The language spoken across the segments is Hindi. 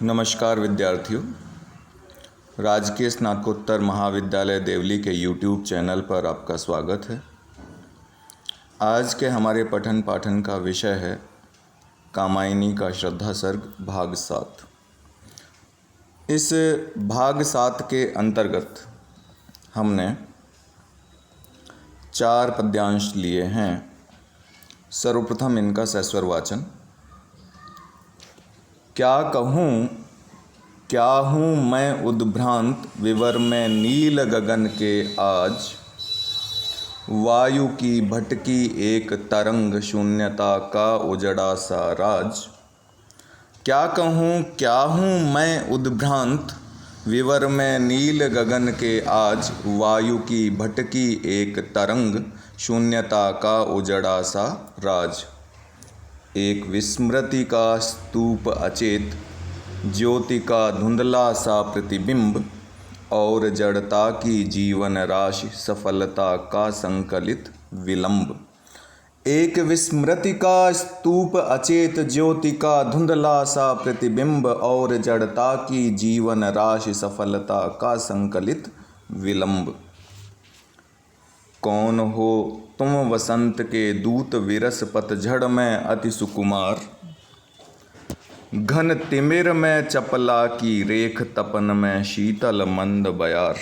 नमस्कार विद्यार्थियों, राजकीय स्नातकोत्तर महाविद्यालय देवली के YouTube चैनल पर आपका स्वागत है। आज के हमारे पठन पाठन का विषय है कामायनी का श्रद्धा सर्ग भाग 7। इस भाग 7 के अंतर्गत हमने 4 पद्यांश लिए हैं। सर्वप्रथम इनका सस्वर वाचन। क्या हूँ मैं उद्भ्रांत विवर में नील गगन के आज, वायु की भटकी एक तरंग शून्यता का उजड़ा सा राज। क्या हूँ मैं उद्भ्रांत विवर में नील गगन के आज, वायु की भटकी एक तरंग शून्यता का उजड़ा सा राज। एक विस्मृति का स्तूप अचेत, ज्योति का धुंधला सा प्रतिबिंब, और जड़ता की जीवन राशि सफलता का संकलित विलंब। एक विस्मृति का स्तूप अचेत, ज्योति का धुंधला सा प्रतिबिंब, और जड़ता की जीवन राशि सफलता का संकलित विलंब। कौन हो तुम वसंत के दूत, विरस पतझड़ में अति सुकुमार, घन तिमिर में चपला की रेख, तपन में शीतल मंद बयार।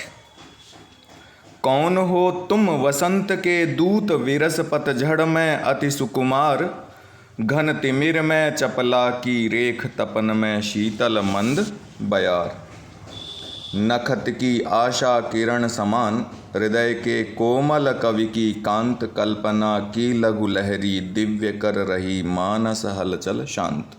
कौन हो तुम वसंत के दूत, विरस पतझड़ में अति सुकुमार, घन तिमिर में चपला की रेख, तपन में शीतल मंद बयार। नखत की आशा किरण समान, हृदय के कोमल कवि की कांत, कल्पना की लघु लहरी दिव्य कर रही मानस हलचल शांत।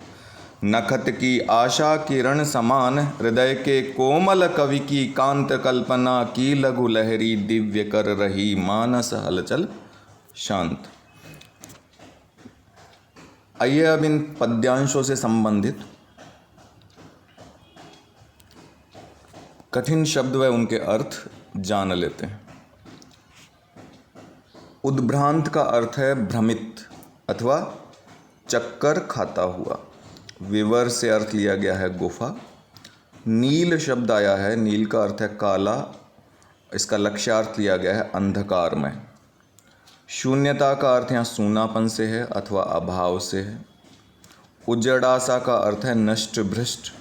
नखत की आशा किरण समान, हृदय के कोमल कवि की कांत, कल्पना की लघु लहरी दिव्य कर रही मानस हलचल शांत। आइए अब इन पद्यांशों से संबंधित कठिन शब्द व उनके अर्थ जान लेते हैं। उद्भ्रांत का अर्थ है भ्रमित अथवा चक्कर खाता हुआ। विवर से अर्थ लिया गया है गुफा। नील शब्द आया है, नील का अर्थ है काला, इसका लक्ष्यार्थ लिया गया है अंधकार में। शून्यता का अर्थ यहाँ सूनापन से है अथवा अभाव से है। उजड़ासा का अर्थ है नष्ट भ्रष्ट।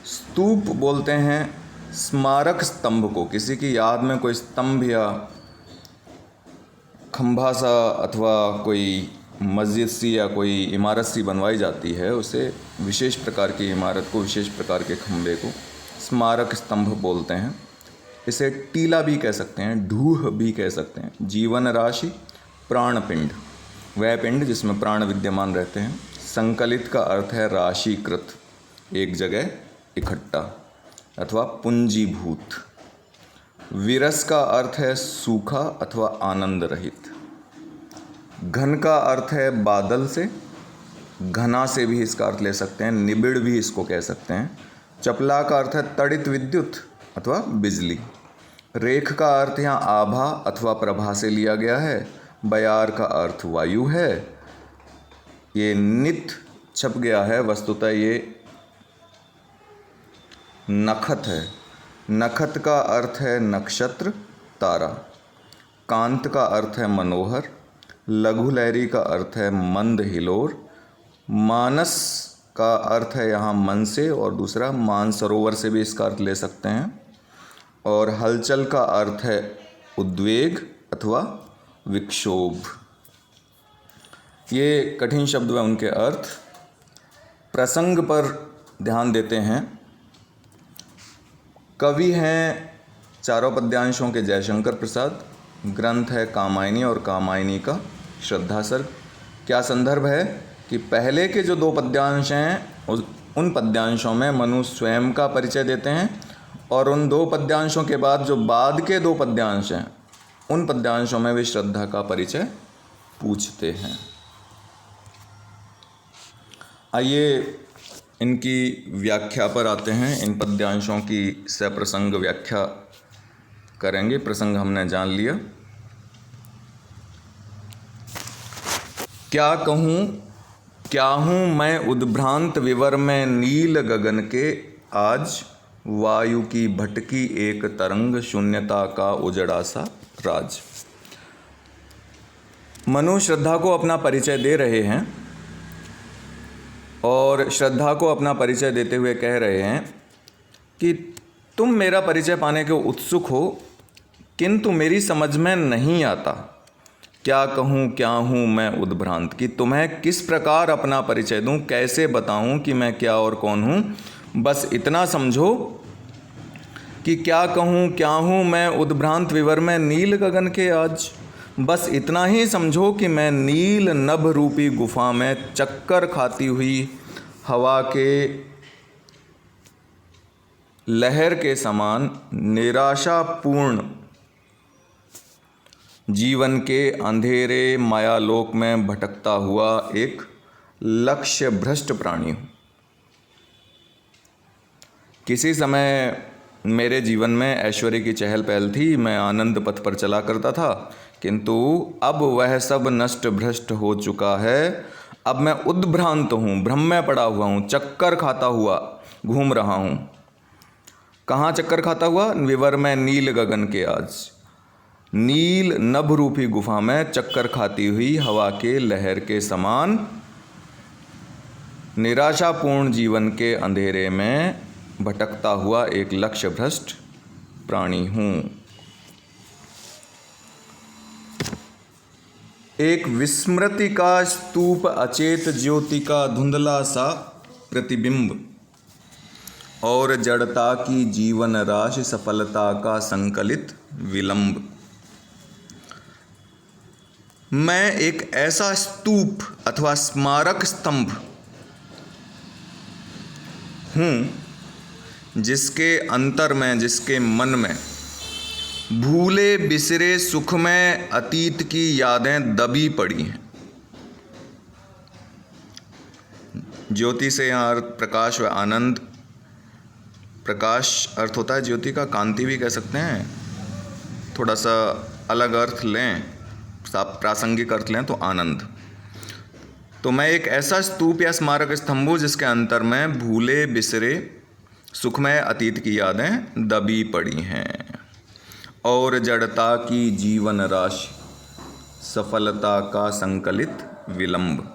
स्तूप बोलते हैं स्मारक स्तंभ को, किसी की याद में कोई स्तंभ या खंभा सा अथवा कोई मस्जिद सी या कोई इमारत सी बनवाई जाती है, उसे विशेष प्रकार की इमारत को, विशेष प्रकार के खंभे को स्मारक स्तंभ बोलते हैं। इसे टीला भी कह सकते हैं, ढूह भी कह सकते हैं। जीवन राशि प्राण पिंड, वह पिंड जिसमें प्राण विद्यमान रहते हैं। संकलित का अर्थ है राशिकृत, एक जगह इकट्ठा अथवा पूंजीभूत। विरस का अर्थ है सूखा अथवा आनंद रहित। घन का अर्थ है बादल से, घना से भी इसका अर्थ ले सकते हैं, निबिड़ भी इसको कह सकते हैं। चपला का अर्थ है तड़ित विद्युत अथवा बिजली। रेख का अर्थ यहाँ आभा अथवा प्रभा से लिया गया है। बयार का अर्थ वायु है। ये नित छप गया है, वस्तुतः ये नखत है। नखत का अर्थ है नक्षत्र तारा। कांत का अर्थ है मनोहर। लघु लहरी का अर्थ है मंद हिलोर। मानस का अर्थ है यहाँ मन से, और दूसरा मानसरोवर से भी इसका अर्थ ले सकते हैं। और हलचल का अर्थ है उद्वेग अथवा विक्षोभ। ये कठिन शब्द व उनके अर्थ। प्रसंग पर ध्यान देते हैं। कवि हैं चारों पद्यांशों के जयशंकर प्रसाद। ग्रंथ है कामायनी और कामायनी का श्रद्धा सर्ग। क्या संदर्भ है कि पहले के जो 2 पद्यांश हैं उन पद्यांशों में मनु स्वयं का परिचय देते हैं, और उन 2 पद्यांशों के बाद जो बाद के 2 पद्यांश हैं उन पद्यांशों में वे श्रद्धा का परिचय पूछते हैं। आइए इनकी व्याख्या पर आते हैं। इन पद्यांशों की सप्रसंग व्याख्या करेंगे। प्रसंग हमने जान लिया। क्या कहूँ क्या हूँ मैं उद्भ्रांत विवर में नील गगन के आज, वायु की भटकी एक तरंग, शून्यता का उजड़ा सा राज। मनु श्रद्धा को अपना परिचय दे रहे हैं और श्रद्धा को अपना परिचय देते हुए कह रहे हैं कि तुम मेरा परिचय पाने के उत्सुक हो, किंतु मेरी समझ में नहीं आता क्या कहूँ, क्या हूँ मैं उद्भ्रांत, कि तुम्हें किस प्रकार अपना परिचय दूँ, कैसे बताऊँ कि मैं क्या और कौन हूँ। बस इतना समझो कि क्या कहूँ, क्या हूँ मैं उद्भ्रांत विवर में नील गगन के आज। बस इतना ही समझो कि मैं नील नभ रूपी गुफा में चक्कर खाती हुई हवा के लहर के समान निराशापूर्ण जीवन के अंधेरे मायालोक में भटकता हुआ एक लक्ष्य भ्रष्ट प्राणी हूँ। किसी समय मेरे जीवन में ऐश्वर्य की चहल पहल थी, मैं आनंद पथ पर चला करता था, किंतु अब वह सब नष्ट भ्रष्ट हो चुका है। अब मैं उद्भ्रांत हूँ, भ्रम में पड़ा हुआ हूँ, चक्कर खाता हुआ घूम रहा हूँ। कहाँ चक्कर खाता हुआ? विवर में नील गगन के आज, नील नभ रूपी गुफा में चक्कर खाती हुई हवा के लहर के समान निराशापूर्ण जीवन के अंधेरे में भटकता हुआ एक लक्ष्य भ्रष्ट प्राणी हूँ। एक विस्मृति का स्तूप, अचेत ज्योति का धुंधला सा प्रतिबिंब और जड़ता की जीवन राशि, सफलता का संकलित विलंब। मैं एक ऐसा स्तूप अथवा स्मारक स्तंभ हूँ जिसके अंतर में, जिसके मन में भूले बिसरे सुख में अतीत की यादें दबी पड़ी हैं। ज्योति से यहाँ अर्थ प्रकाश व आनंद। प्रकाश अर्थ होता है ज्योति का, कांति भी कह सकते हैं। थोड़ा सा अलग अर्थ लें, प्रासंगिक अर्थ लें तो आनंद। तो मैं एक ऐसा स्तूप या स्मारक स्तंभ हूँ जिसके अंतर में भूले बिसरे सुखमय अतीत की यादें दबी पड़ी हैं और जड़ता की जीवन राशि, सफलता का संकलित विलंब।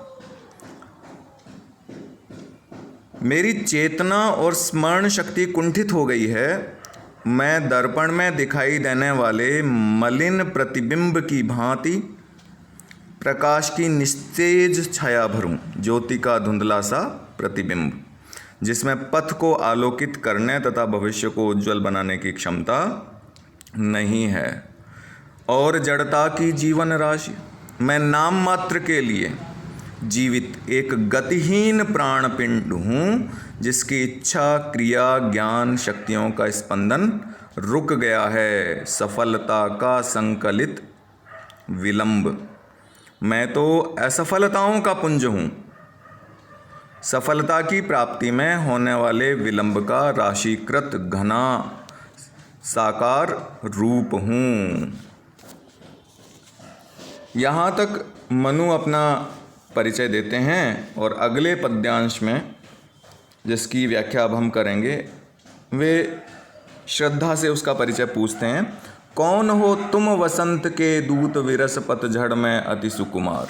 मेरी चेतना और स्मरण शक्ति कुंठित हो गई है। मैं दर्पण में दिखाई देने वाले मलिन प्रतिबिंब की भांति प्रकाश की निस्तेज छाया भरूं, ज्योति का धुंधला सा प्रतिबिंब जिसमें पथ को आलोकित करने तथा भविष्य को उज्जवल बनाने की क्षमता नहीं है। और जड़ता की जीवन राशि, मैं नाम मात्र के लिए जीवित एक गतिहीन प्राण पिंड हूँ जिसकी इच्छा, क्रिया, ज्ञान, शक्तियों का स्पंदन रुक गया है। सफलता का संकलित विलंब। मैं तो असफलताओं का पुंज हूँ, सफलता की प्राप्ति में होने वाले विलंब का राशिकृत घना साकार रूप हूँ। यहाँ तक मनु अपना परिचय देते हैं और अगले पद्यांश में, जिसकी व्याख्या अब हम करेंगे, वे श्रद्धा से उसका परिचय पूछते हैं। कौन हो तुम वसंत के दूत, विरस पतझड़ में अति सुकुमार,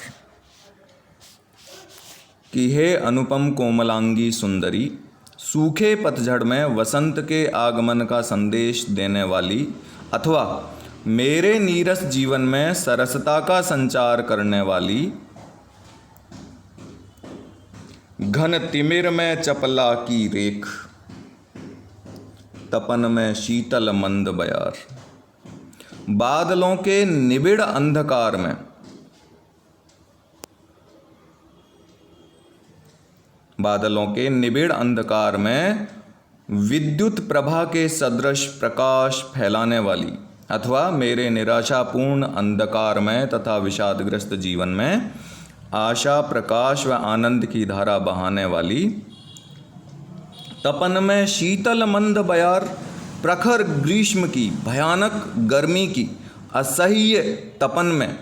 कि हे अनुपम कोमलांगी सुंदरी, सूखे पतझड़ में वसंत के आगमन का संदेश देने वाली, अथवा मेरे नीरस जीवन में सरसता का संचार करने वाली, घन तिमिर में चपला की रेख, तपन में शीतल मंद बयार, बादलों के निबिड़ अंधकार में, बादलों के निबिड़ अंधकार में विद्युत प्रभा के सदृश प्रकाश फैलाने वाली, अथवा मेरे निराशापूर्ण अंधकार में तथा विषादग्रस्त जीवन में आशा, प्रकाश व आनंद की धारा बहाने वाली, तपन में शीतल मंद बयार, प्रखर ग्रीष्म की, भयानक गर्मी की असह्य तपन में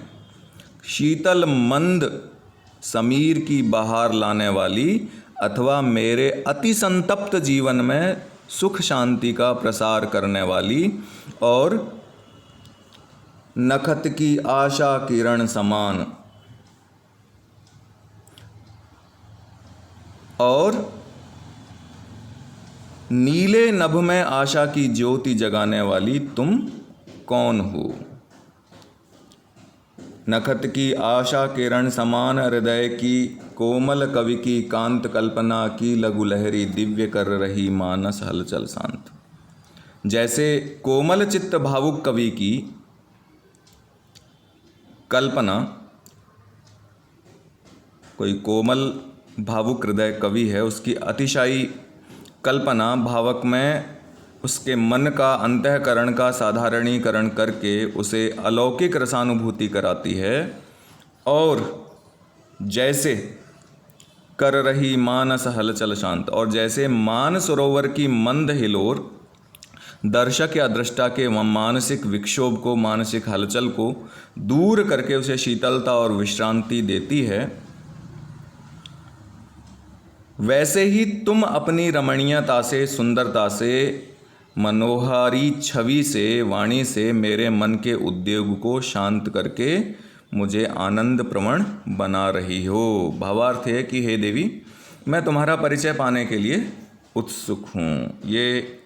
शीतल मंद समीर की बहार लाने वाली अथवा मेरे अति संतप्त जीवन में सुख शांति का प्रसार करने वाली और नखत की आशा किरण समान और नीले नभ में आशा की ज्योति जगाने वाली तुम कौन हो। नखत की आशा किरण समान हृदय की कोमल कवि की कांत कल्पना की लघु लहरी दिव्य कर रही मानस हलचल शांत। जैसे कोमल चित्त भावुक कवि की कल्पना, कोई कोमल भावुक हृदय कवि है, उसकी अतिशायी कल्पना भावक में उसके मन का अंतःकरण का साधारणीकरण करके उसे अलौकिक रसानुभूति कराती है। और जैसे कर रही मानस हलचल शांत, और जैसे मान सरोवर की मंद हिलोर दर्शक या दृष्टा के मानसिक विक्षोभ को, मानसिक हलचल को दूर करके उसे शीतलता और विश्रांति देती है, वैसे ही तुम अपनी रमणीयता से, सुंदरता से, मनोहारी छवि से, वाणी से मेरे मन के उद्योग को शांत करके मुझे आनंद प्रवण बना रही हो। भावार्थ है कि हे देवी, मैं तुम्हारा परिचय पाने के लिए उत्सुक हूँ। ये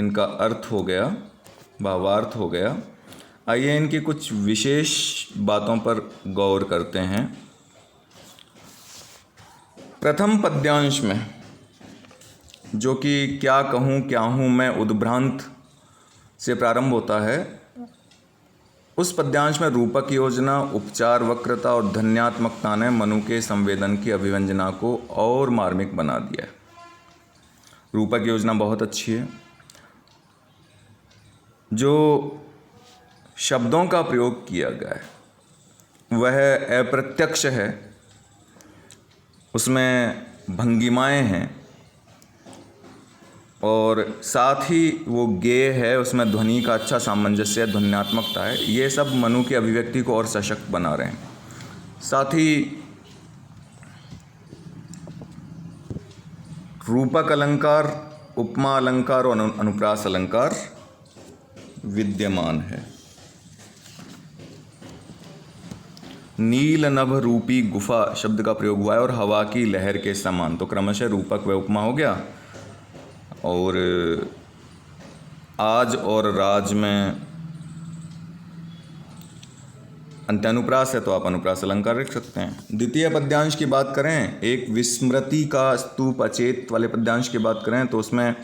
इनका अर्थ हो गया, भावार्थ हो गया। आइए इनकी कुछ विशेष बातों पर गौर करते हैं। प्रथम पद्यांश में, जो कि क्या कहूँ क्या हूँ मैं उद्भ्रांत से प्रारंभ होता है, उस पद्यांश में रूपक योजना, उपचार वक्रता और ध्वन्यात्मकता ने मनु के संवेदन की अभिव्यंजना को और मार्मिक बना दिया है। रूपक योजना बहुत अच्छी है। जो शब्दों का प्रयोग किया गया है वह अप्रत्यक्ष है, उसमें भंगिमाएं हैं और साथ ही वो गेय है, उसमें ध्वनि का अच्छा सामंजस्य, ध्वन्यात्मकता है। ये सब मनु की अभिव्यक्ति को और सशक्त बना रहे हैं। साथ ही रूपक अलंकार, उपमा अलंकार और अनुप्रास अलंकार विद्यमान है। नील नभ रूपी गुफा शब्द का प्रयोग हुआ है और हवा की लहर के समान, तो क्रमशः रूपक व उपमा हो गया। और आज और राज में अंत्यानुप्रास है, तो आप अनुप्रास अलंकार रख सकते हैं। द्वितीय पद्यांश की बात करें, एक विस्मृति का स्तूप अचेत वाले पद्यांश की बात करें, तो उसमें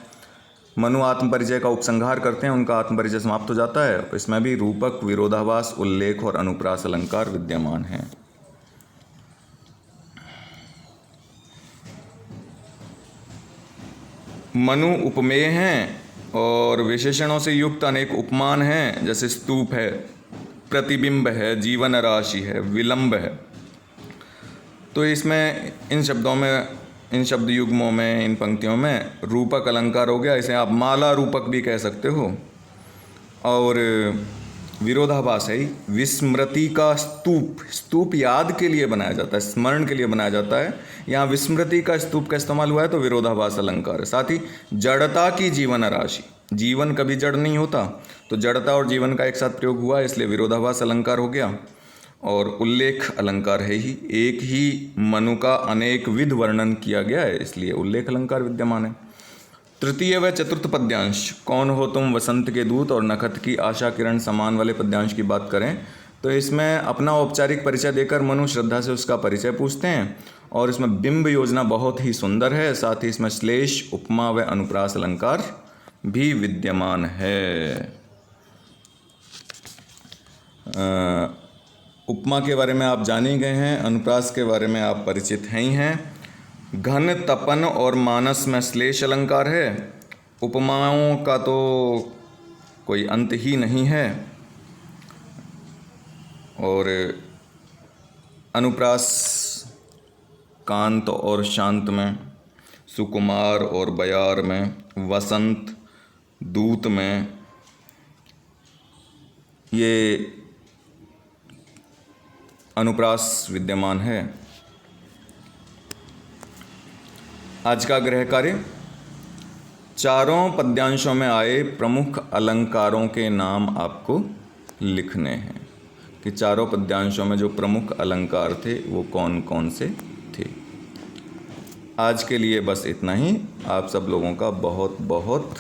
मनु आत्म परिचय का उपसंहार करते हैं, उनका आत्म परिचय समाप्त हो जाता है। इसमें भी रूपक, विरोधाभास, उल्लेख और अनुप्रास अलंकार विद्यमान हैं। मनु उपमेय हैं और विशेषणों से युक्त अनेक उपमान हैं, जैसे स्तूप है, प्रतिबिंब है, जीवन राशि है, विलंब है। तो इसमें इन शब्दों में, इन शब्द युग्मों में, इन पंक्तियों में रूपक अलंकार हो गया। इसे आप माला रूपक भी कह सकते हो। और विरोधाभास है, विस्मृति का स्तूप, स्तूप याद के लिए बनाया जाता है, स्मरण के लिए बनाया जाता है। यहाँ विस्मृति का स्तूप का इस्तेमाल हुआ है, तो विरोधाभास अलंकार है। साथ ही जड़ता की जीवन राशि, जीवन कभी जड़ नहीं होता, तो जड़ता और जीवन का एक साथ प्रयोग हुआ, इसलिए विरोधाभास अलंकार हो गया। और उल्लेख अलंकार है ही, एक ही मनु का अनेक विध वर्णन किया गया है, इसलिए उल्लेख अलंकार विद्यमान है। तृतीय व चतुर्थ पद्यांश, कौन हो तुम वसंत के दूत और नखत की आशा किरण समान वाले पद्यांश की बात करें, तो इसमें अपना औपचारिक परिचय देकर मनु श्रद्धा से उसका परिचय पूछते हैं। और इसमें बिंब योजना बहुत ही सुंदर है। साथ ही इसमें श्लेष, उपमा व अनुप्रास अलंकार भी विद्यमान है। उपमा के बारे में आप जान ही गए हैं, अनुप्रास के बारे में आप परिचित हैं ही हैं। घन, तपन और मानस में श्लेष अलंकार है। उपमाओं का तो कोई अंत ही नहीं है। और अनुप्रास कांत और शांत में, सुकुमार और बयार में, वसंत, दूत में, ये अनुप्रास विद्यमान है। आज का गृह कार्य, चारों पद्यांशों में आए प्रमुख अलंकारों के नाम आपको लिखने हैं कि चारों पद्यांशों में जो प्रमुख अलंकार थे वो कौन कौन से थे। आज के लिए बस इतना ही। आप सब लोगों का बहुत बहुत